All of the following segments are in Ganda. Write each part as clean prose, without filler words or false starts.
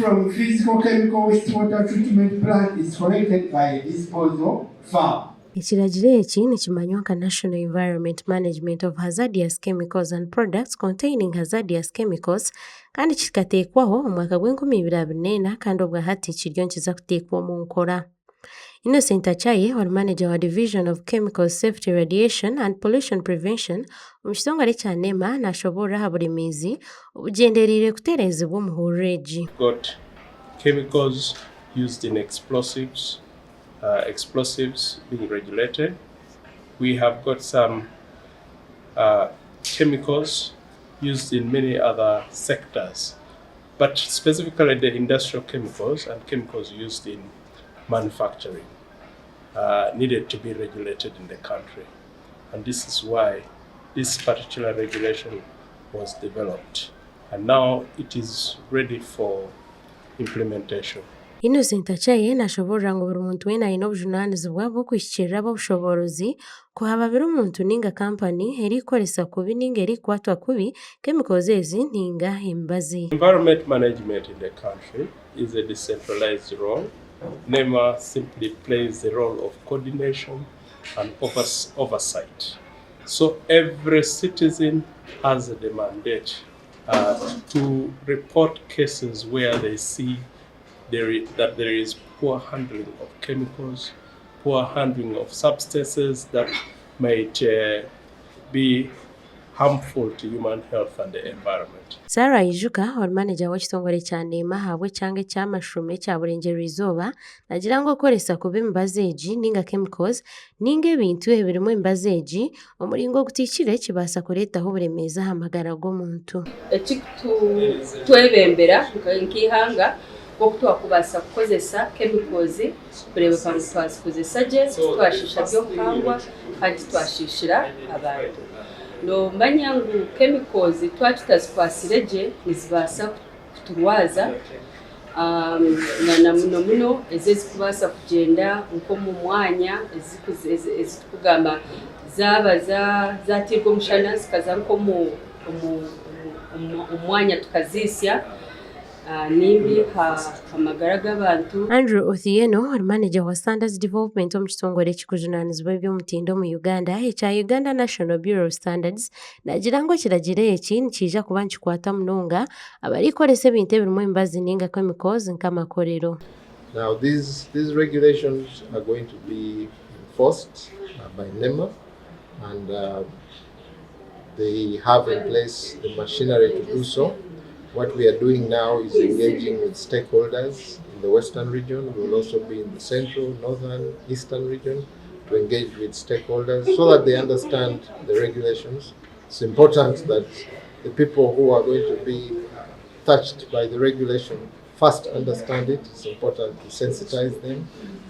from physical chemical wastewater treatment plant is collected by a disposal farm. Ekiragiro eki nikimanywa nka National Environment Management of Hazardous Chemicals and Products Containing Hazardous Chemicals kandi kikateekwaho omwaka gw'2024 kandi obwa hati kiryo nikiza kuteekwa Omunkora. Innocent Achaye, or manager wa Division of Chemical Safety, Radiation and Pollution Prevention omu kitongole kya NEMA nashobora ha buli miezi obugendereire kutereezebwa omu huriro egi. Got chemicals used in explosives being regulated. We have got some chemicals used in many other sectors, but specifically the industrial chemicals and chemicals used in manufacturing needed to be regulated in the country. And this is why this particular regulation was developed. And now it is ready for implementation. Innocent Achaye nashobora ngu buri muntu weena aine obujunaanizibwa bw'okwihikirira obushobozi kuhababira omuntu ninga kampani erikoresa kubi ninga erikwatwa kubi chemicals ezi ninga emibaazi. Environment management in the country is a decentralized role. NEMA simply plays the role of coordination and oversight. So every citizen has the mandate to report cases where they see that there is poor handling of chemicals, poor handling of substances that might be harmful to human health and the environment. Sarah Ijuka, or manager w'ekitongole kya NEMA habwe kyanga eky'amashume kya Burengyerwa Izooba nagira ngu okoresa kubi emibaazi egi ninga chemicals ninga ebintu ebirimu emibaazi egi omuringo ogutiikire kibaasa kureetaho oburemeezi aha magara g'omuntu. Twebembera nk'ihanga okutwakubaasa kukozesa chemicals kureebeka ngu twazikozesa gye twashiisha by'okukangwa kandi twashiishira abantu. Nomanya ngu chemicals twatutazikwasire gye nizibaasa kuturwaza na muno ezikubaasa kugyenda nk'omu mwanya ezitukugamba zaaba zatirwa omushana zikaza nk'omu mwanya tukaziisya nimbi amagara g'abantu. Andrew Othieno, or manager wa Standards Development omu kitongole ekikujunaanizibwa eby'omutindo mu Uganda ekya Uganda National Bureau of Standards nagira ngu ekiragiro eki nikiija kuba nikikwata munonga abarikoresa ebintu ebirimu emibaazi ninga chemicals nk'amakorero. Now these regulations are going to be enforced by NEMA and they have in place the machinery to do so. What we are doing now is engaging with stakeholders in the Western region. We will also be in the Central, Northern, Eastern region to engage with stakeholders so that they understand the regulations. It's important that the people who are going to be touched by the regulation first understand it. It's important to sensitize them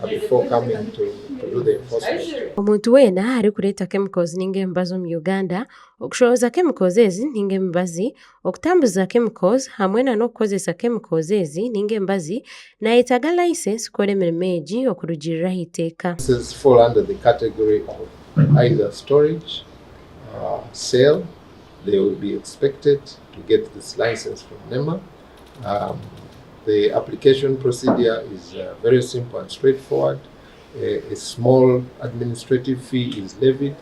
before coming to do the enforcement. Omuntu weena ari kureeta chemicals ninga emibaazi omu Uganda okushoboza chemicals ezi ninga emibaazi okutambuza chemicals hamwe n'okukozesa chemicals ezi ninga emibaazi nayetaaga license kukora emirimo egi okurugiriraho iteeka. This fall under the category of either storage, sale. They will be expected to get this license from NEMA. The application procedure is very simple and straightforward. A small administrative fee is levied,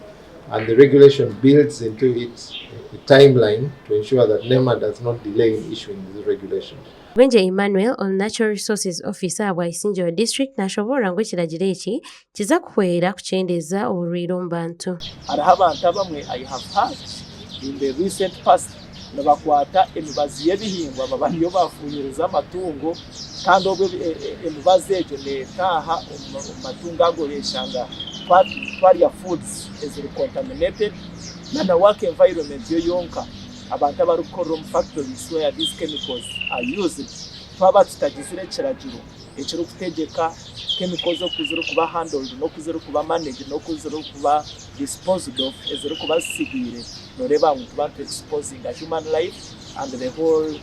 and the regulation builds into it a timeline to ensure that NEMA does not delay in issuing these regulations. Wenje Emmanuel, on Natural Resources Officer wa Isinjiro District, nashobora ngu ekiragiro eki kiza kuhwera kukyendeza oburwaire omu bantu. Hariho abantu abamwe I have heard in the recent past nabakwata emibaazi y'ebihingwa baba niyo bafunyiriza amatungo kandi obwo emibaazi egyo neetaaha omu matungo agoreshanga twarya foods eziri contaminated na work environment yo yonka abantu abarukora omu factories where these chemicals are used twaba tutagizire ekiragiro ekiri kutegeka chemicals okuzira kuba handled n'okuzira kuba managed n'okuzira kuba disposed of eziri kuba zisigaire noreba ngu tuba exposing a human life and the whole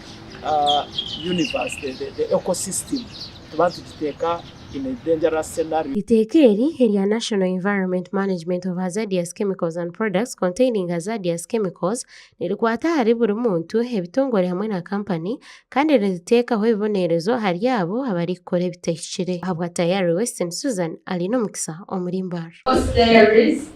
universe, the ecosystem tuba tugiteeka in a dangerous scenario. Iteeka eri erya National Environment Management of Hazardous Chemicals and Products Containing Hazardous Chemicals nirikwata ahari buri muntu, ebitongore hamwe na kampani kandi niriteekaho ebibonerezo ahari abo abarikukora ebitahikire. Ahabwa Tayari Western, Susan alina omukisa omuri Mbarara. Most dairies